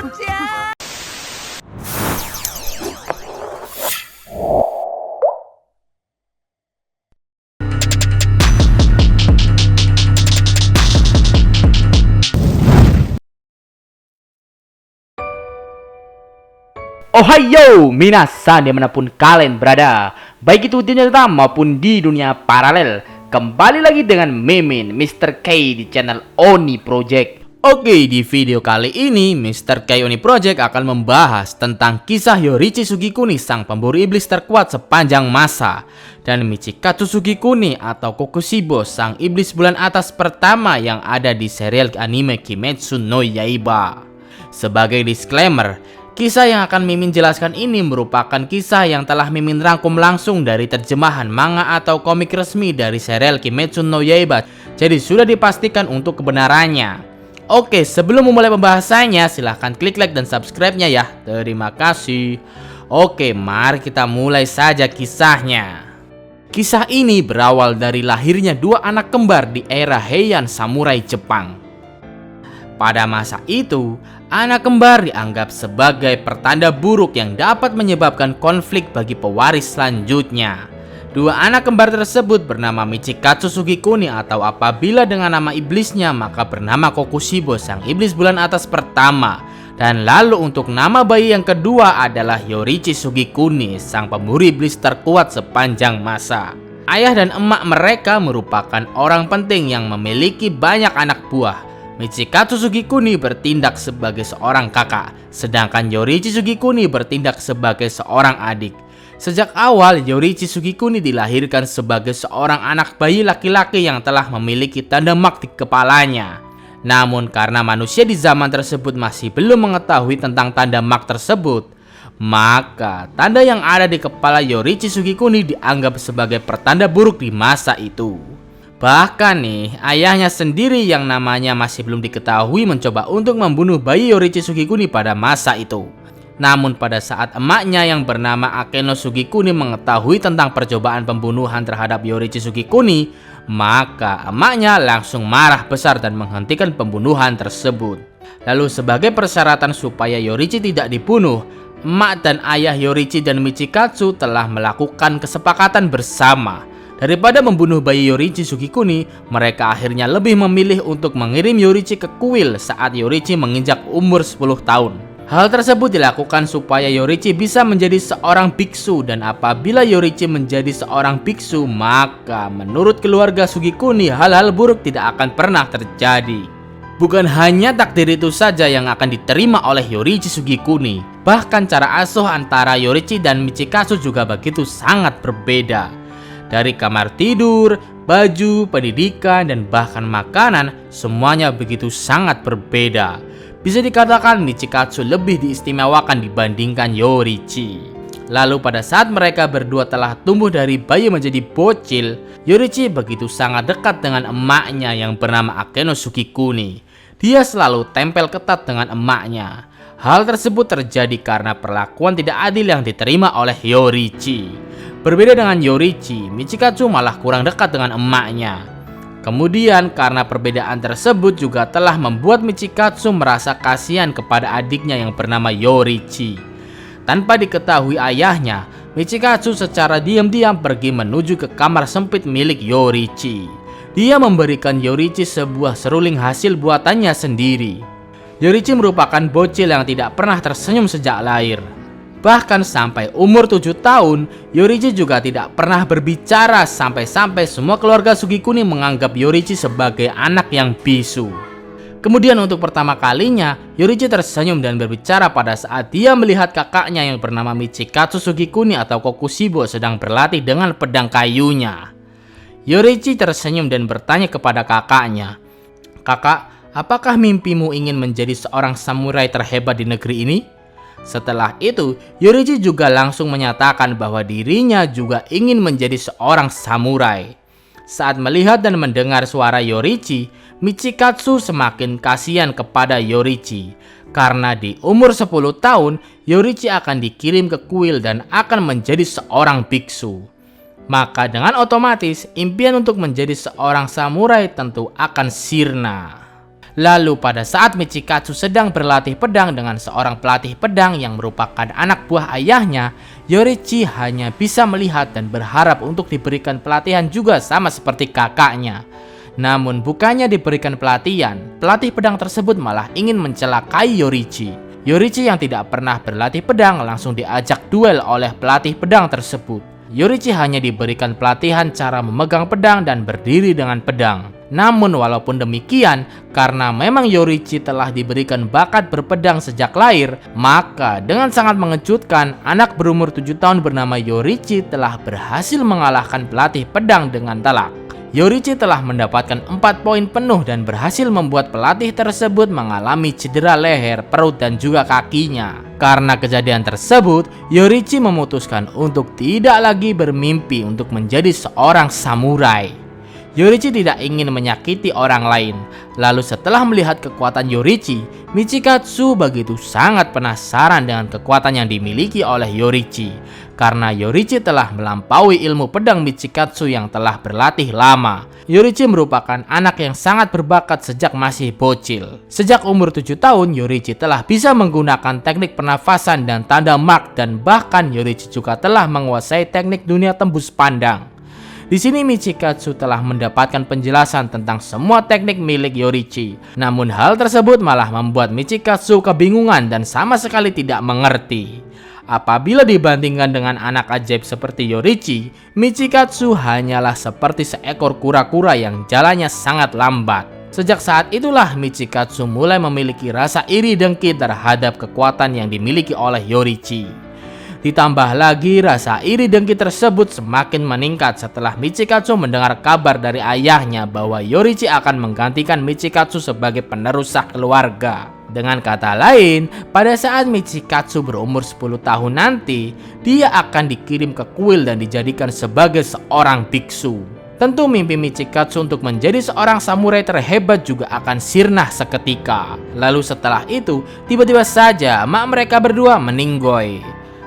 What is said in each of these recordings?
Ohayo minasan dimanapun kalian berada, baik itu di dunia nyata maupun di dunia paralel. Kembali lagi dengan Mimin Mr. K di channel Oni Project. Oke, di video kali ini Mr. K Oni Project akan membahas tentang kisah Yorichi Sugikuni, sang pemburu iblis terkuat sepanjang masa, dan Michikatsu Sugikuni atau Kokushibo, sang iblis bulan atas pertama yang ada di serial anime Kimetsu no Yaiba. Sebagai disclaimer, kisah yang akan Mimin jelaskan ini merupakan kisah yang telah Mimin rangkum langsung dari terjemahan manga atau komik resmi dari serial Kimetsu no Yaiba, jadi sudah dipastikan untuk kebenarannya. Oke, sebelum memulai pembahasannya, silahkan klik like dan subscribe-nya ya. Terima kasih. Oke, mari kita mulai saja kisahnya. Kisah ini berawal dari lahirnya dua anak kembar di era Heian Samurai Jepang. Pada masa itu, anak kembar dianggap sebagai pertanda buruk yang dapat menyebabkan konflik bagi pewaris selanjutnya. Dua anak kembar tersebut bernama Michikatsu Sugikuni atau apabila dengan nama iblisnya maka bernama Kokushibo, sang iblis bulan atas pertama. Dan lalu untuk nama bayi yang kedua adalah Yorichi Sugikuni, sang pemburu iblis terkuat sepanjang masa. Ayah dan emak mereka merupakan orang penting yang memiliki banyak anak buah. Michikatsu Sugikuni bertindak sebagai seorang kakak, sedangkan Yorichi Sugikuni bertindak sebagai seorang adik. Sejak awal, Yorichi Sugikuni dilahirkan sebagai seorang anak bayi laki-laki yang telah memiliki tanda mak di kepalanya. Namun karena manusia di zaman tersebut masih belum mengetahui tentang tanda mak tersebut, maka tanda yang ada di kepala Yorichi Sugikuni dianggap sebagai pertanda buruk di masa itu. Bahkan nih, ayahnya sendiri yang namanya masih belum diketahui mencoba untuk membunuh bayi Yorichi Sugikuni pada masa itu. Namun pada saat emaknya yang bernama Akeno Sugikuni mengetahui tentang percobaan pembunuhan terhadap Yorichi Sugikuni, maka emaknya langsung marah besar dan menghentikan pembunuhan tersebut. Lalu sebagai persyaratan supaya Yorichi tidak dibunuh, emak dan ayah Yorichi dan Michikatsu telah melakukan kesepakatan bersama. Daripada membunuh bayi Yorichi Sugikuni, mereka akhirnya lebih memilih untuk mengirim Yorichi ke kuil saat Yorichi menginjak umur 10 tahun. Hal tersebut dilakukan supaya Yorichi bisa menjadi seorang biksu, dan apabila Yorichi menjadi seorang biksu, maka menurut keluarga Sugikuni hal-hal buruk tidak akan pernah terjadi. Bukan hanya takdir itu saja yang akan diterima oleh Yorichi Sugikuni, bahkan cara asuh antara Yorichi dan Michikatsu juga begitu sangat berbeda. Dari kamar tidur, baju, pendidikan, dan bahkan makanan, semuanya begitu sangat berbeda. Bisa dikatakan Michikatsu lebih diistimewakan dibandingkan Yorichi. Lalu pada saat mereka berdua telah tumbuh dari bayi menjadi bocil, Yorichi begitu sangat dekat dengan emaknya yang bernama Akeno Sugikuni. Dia selalu tempel ketat dengan emaknya. Hal tersebut terjadi karena perlakuan tidak adil yang diterima oleh Yorichi. Berbeda dengan Yorichi, Michikatsu malah kurang dekat dengan emaknya. Kemudian karena perbedaan tersebut juga telah membuat Michikatsu merasa kasihan kepada adiknya yang bernama Yorichi. Tanpa diketahui ayahnya, Michikatsu secara diam-diam pergi menuju ke kamar sempit milik Yorichi. Dia memberikan Yorichi sebuah seruling hasil buatannya sendiri. Yorichi merupakan bocil yang tidak pernah tersenyum sejak lahir. Bahkan sampai umur 7 tahun, Yorichi juga tidak pernah berbicara sampai-sampai semua keluarga Sugikuni menganggap Yorichi sebagai anak yang bisu. Kemudian untuk pertama kalinya, Yorichi tersenyum dan berbicara pada saat dia melihat kakaknya yang bernama Michikatsu Sugikuni atau Kokushibo sedang berlatih dengan pedang kayunya. Yorichi tersenyum dan bertanya kepada kakaknya, "Kakak, apakah mimpimu ingin menjadi seorang samurai terhebat di negeri ini?" Setelah itu, Yorichi juga langsung menyatakan bahwa dirinya juga ingin menjadi seorang samurai. Saat melihat dan mendengar suara Yorichi, Michikatsu semakin kasihan kepada Yorichi. Karena di umur 10 tahun, Yorichi akan dikirim ke kuil dan akan menjadi seorang biksu. Maka dengan otomatis, impian untuk menjadi seorang samurai tentu akan sirna. Lalu pada saat Michikatsu sedang berlatih pedang dengan seorang pelatih pedang yang merupakan anak buah ayahnya, Yorichi hanya bisa melihat dan berharap untuk diberikan pelatihan juga sama seperti kakaknya. Namun bukannya diberikan pelatihan, pelatih pedang tersebut malah ingin mencelakai Yorichi. Yorichi yang tidak pernah berlatih pedang langsung diajak duel oleh pelatih pedang tersebut. Yorichi hanya diberikan pelatihan cara memegang pedang dan berdiri dengan pedang. Namun walaupun demikian, karena memang Yorichi telah diberikan bakat berpedang sejak lahir, maka dengan sangat mengejutkan, anak berumur 7 tahun bernama Yorichi telah berhasil mengalahkan pelatih pedang dengan telak. Yorichi telah mendapatkan 4 poin penuh dan berhasil membuat pelatih tersebut mengalami cedera leher, perut, dan juga kakinya. Karena kejadian tersebut, Yorichi memutuskan untuk tidak lagi bermimpi untuk menjadi seorang samurai. Yorichi tidak ingin menyakiti orang lain. Lalu setelah melihat kekuatan Yorichi, Michikatsu begitu sangat penasaran dengan kekuatan yang dimiliki oleh Yorichi. Karena Yorichi telah melampaui ilmu pedang Michikatsu yang telah berlatih lama. Yorichi merupakan anak yang sangat berbakat sejak masih bocil. Sejak umur 7 tahun, Yorichi telah bisa menggunakan teknik pernafasan dan tanda mark, dan bahkan Yorichi juga telah menguasai teknik dunia tembus pandang. Di sini Michikatsu telah mendapatkan penjelasan tentang semua teknik milik Yorichi. Namun hal tersebut malah membuat Michikatsu kebingungan dan sama sekali tidak mengerti. Apabila dibandingkan dengan anak ajaib seperti Yorichi, Michikatsu hanyalah seperti seekor kura-kura yang jalannya sangat lambat. Sejak saat itulah Michikatsu mulai memiliki rasa iri dengki terhadap kekuatan yang dimiliki oleh Yorichi. Ditambah lagi rasa iri dengki tersebut semakin meningkat setelah Michikatsu mendengar kabar dari ayahnya bahwa Yorichi akan menggantikan Michikatsu sebagai penerus sah keluarga. Dengan kata lain, pada saat Michikatsu berumur 10 tahun nanti, dia akan dikirim ke kuil dan dijadikan sebagai seorang biksu. Tentu mimpi Michikatsu untuk menjadi seorang samurai terhebat juga akan sirna seketika. Lalu setelah itu, tiba-tiba saja emak mereka berdua meninggoy.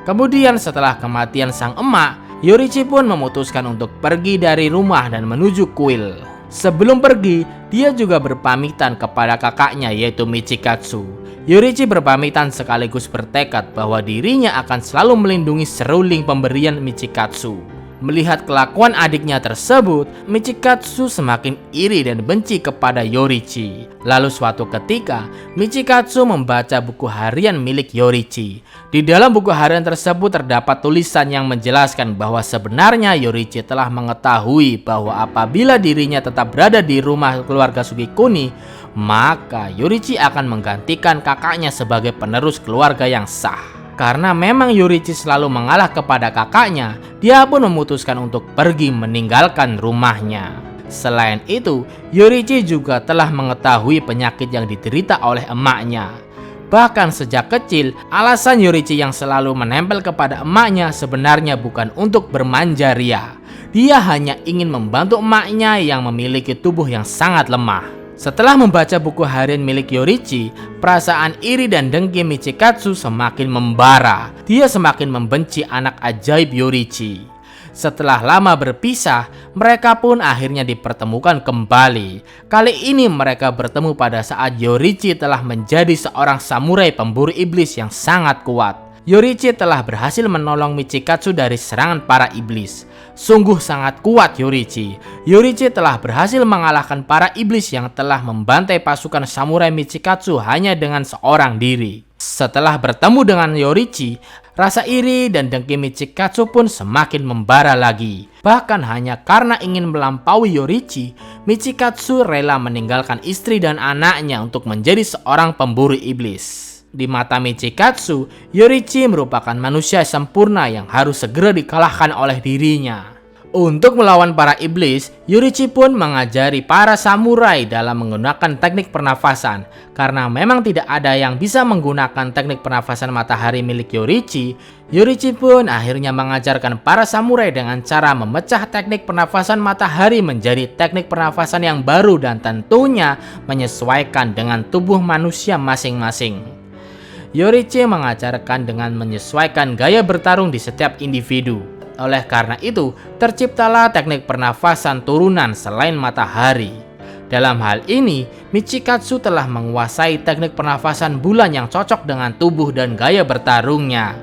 Kemudian setelah kematian sang emak, Yorichi pun memutuskan untuk pergi dari rumah dan menuju kuil. Sebelum pergi, dia juga berpamitan kepada kakaknya yaitu Michikatsu. Yorichi berpamitan sekaligus bertekad bahwa dirinya akan selalu melindungi seruling pemberian Michikatsu. Melihat kelakuan adiknya tersebut, Michikatsu semakin iri dan benci kepada Yorichi. Lalu suatu ketika, Michikatsu membaca buku harian milik Yorichi. Di dalam buku harian tersebut terdapat tulisan yang menjelaskan bahwa sebenarnya Yorichi telah mengetahui bahwa apabila dirinya tetap berada di rumah keluarga Sugikuni, maka Yorichi akan menggantikan kakaknya sebagai penerus keluarga yang sah. Karena memang Yorichi selalu mengalah kepada kakaknya, dia pun memutuskan untuk pergi meninggalkan rumahnya. Selain itu, Yorichi juga telah mengetahui penyakit yang diderita oleh emaknya. Bahkan sejak kecil, alasan Yorichi yang selalu menempel kepada emaknya sebenarnya bukan untuk bermanja ria. Dia hanya ingin membantu emaknya yang memiliki tubuh yang sangat lemah. Setelah membaca buku harian milik Yorichi, perasaan iri dan dengki Michikatsu semakin membara. Dia semakin membenci anak ajaib Yorichi. Setelah lama berpisah, mereka pun akhirnya dipertemukan kembali. Kali ini mereka bertemu pada saat Yorichi telah menjadi seorang samurai pemburu iblis yang sangat kuat. Yorichi telah berhasil menolong Michikatsu dari serangan para iblis. Sungguh sangat kuat Yorichi. Yorichi telah berhasil mengalahkan para iblis yang telah membantai pasukan samurai Michikatsu hanya dengan seorang diri. Setelah bertemu dengan Yorichi, rasa iri dan dengki Michikatsu pun semakin membara lagi. Bahkan hanya karena ingin melampaui Yorichi, Michikatsu rela meninggalkan istri dan anaknya untuk menjadi seorang pemburu iblis. Di mata Michikatsu, Yorichi merupakan manusia sempurna yang harus segera dikalahkan oleh dirinya. Untuk melawan para iblis, Yorichi pun mengajari para samurai dalam menggunakan teknik pernafasan. Karena memang tidak ada yang bisa menggunakan teknik pernafasan matahari milik Yorichi, Yorichi pun akhirnya mengajarkan para samurai dengan cara memecah teknik pernafasan matahari menjadi teknik pernafasan yang baru dan tentunya menyesuaikan dengan tubuh manusia masing-masing. Yorichi mengajarkan dengan menyesuaikan gaya bertarung di setiap individu. Oleh karena itu, terciptalah teknik pernafasan turunan selain matahari. Dalam hal ini, Michikatsu telah menguasai teknik pernafasan bulan yang cocok dengan tubuh dan gaya bertarungnya.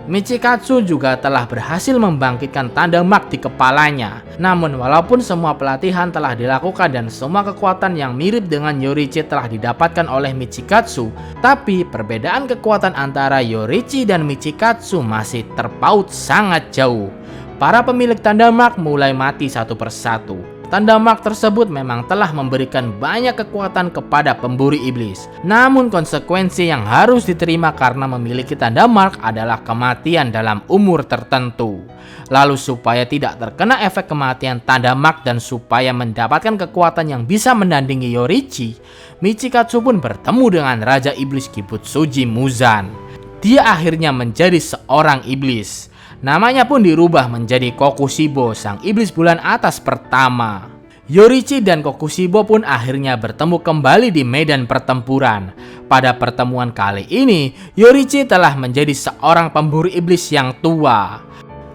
Michikatsu juga telah berhasil membangkitkan tanda mak di kepalanya. Namun walaupun semua pelatihan telah dilakukan dan semua kekuatan yang mirip dengan Yorichi telah didapatkan oleh Michikatsu, tapi perbedaan kekuatan antara Yorichi dan Michikatsu masih terpaut sangat jauh. Para pemilik tanda mak mulai mati satu persatu. Tanda mak tersebut memang telah memberikan banyak kekuatan kepada pemburu iblis. Namun konsekuensi yang harus diterima karena memiliki tanda mak adalah kematian dalam umur tertentu. Lalu supaya tidak terkena efek kematian tanda mak dan supaya mendapatkan kekuatan yang bisa menandingi Yorichi, Michikatsu pun bertemu dengan Raja Iblis Kibutsuji Muzan. Dia akhirnya menjadi seorang iblis. Namanya pun dirubah menjadi Kokushibo, sang iblis bulan atas pertama. Yorichi dan Kokushibo pun akhirnya bertemu kembali di medan pertempuran. Pada pertemuan kali ini, Yorichi telah menjadi seorang pemburu iblis yang tua.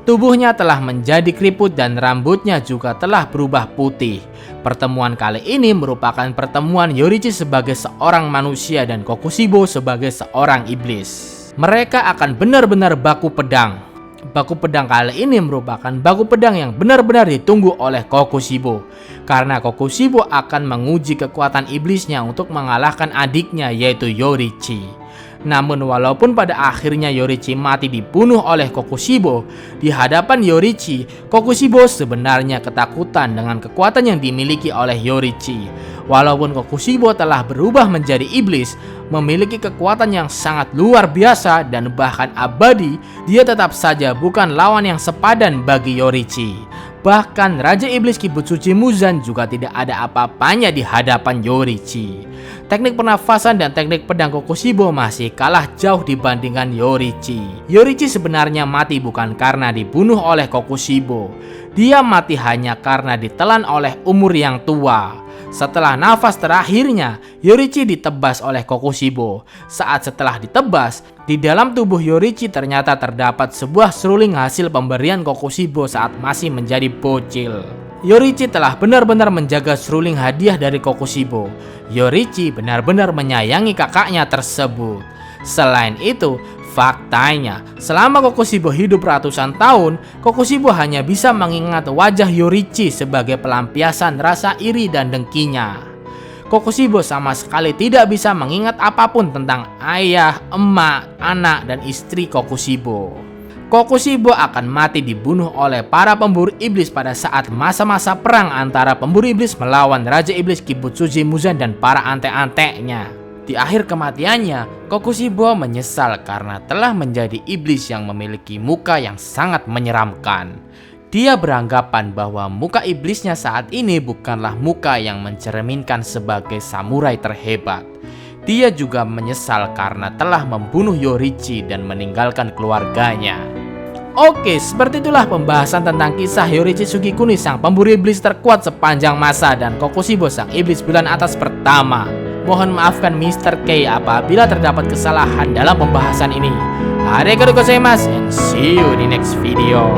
Tubuhnya telah menjadi keriput dan rambutnya juga telah berubah putih. Pertemuan kali ini merupakan pertemuan Yorichi sebagai seorang manusia dan Kokushibo sebagai seorang iblis. Mereka akan benar-benar baku pedang. Baku pedang kali ini merupakan baku pedang yang benar-benar ditunggu oleh Kokushibo. Karena Kokushibo akan menguji kekuatan iblisnya untuk mengalahkan adiknya yaitu Yorichi. Namun walaupun pada akhirnya Yorichi mati dibunuh oleh Kokushibo, di hadapan Yorichi, Kokushibo sebenarnya ketakutan dengan kekuatan yang dimiliki oleh Yorichi. Walaupun Kokushibo telah berubah menjadi iblis, memiliki kekuatan yang sangat luar biasa dan bahkan abadi, dia tetap saja bukan lawan yang sepadan bagi Yorichi. Bahkan Raja Iblis Kibutsuji Muzan juga tidak ada apa-apanya di hadapan Yorichi. Teknik pernafasan dan teknik pedang Kokushibo masih kalah jauh dibandingkan Yorichi. Yorichi sebenarnya mati bukan karena dibunuh oleh Kokushibo. Dia mati hanya karena ditelan oleh umur yang tua. Setelah nafas terakhirnya, Yorichi ditebas oleh Kokushibo. Saat setelah ditebas, di dalam tubuh Yorichi ternyata terdapat sebuah seruling hasil pemberian Kokushibo saat masih menjadi bocil. Yorichi telah benar-benar menjaga seruling hadiah dari Kokushibo. Yorichi benar-benar menyayangi kakaknya tersebut. Selain itu, faktanya, selama Kokushibo hidup ratusan tahun, Kokushibo hanya bisa mengingat wajah Yorichi sebagai pelampiasan rasa iri dan dengkinya. Kokushibo sama sekali tidak bisa mengingat apapun tentang ayah, emak, anak, dan istri Kokushibo. Kokushibo akan mati dibunuh oleh para pemburu iblis pada saat masa-masa perang antara pemburu iblis melawan Raja Iblis Kibutsuji Muzan dan para ante-antenya. Di akhir kematiannya, Kokushibo menyesal karena telah menjadi iblis yang memiliki muka yang sangat menyeramkan. Dia beranggapan bahwa muka iblisnya saat ini bukanlah muka yang mencerminkan sebagai samurai terhebat. Dia juga menyesal karena telah membunuh Yorichi dan meninggalkan keluarganya. Oke, seperti itulah pembahasan tentang kisah Yorichi Sugikuni, sang pemburu iblis terkuat sepanjang masa, dan Kokushibo, sang iblis bulan atas pertama. Mohon maafkan Mr. K apabila terdapat kesalahan dalam pembahasan ini. Arigatou gozaimasu and see you di next video.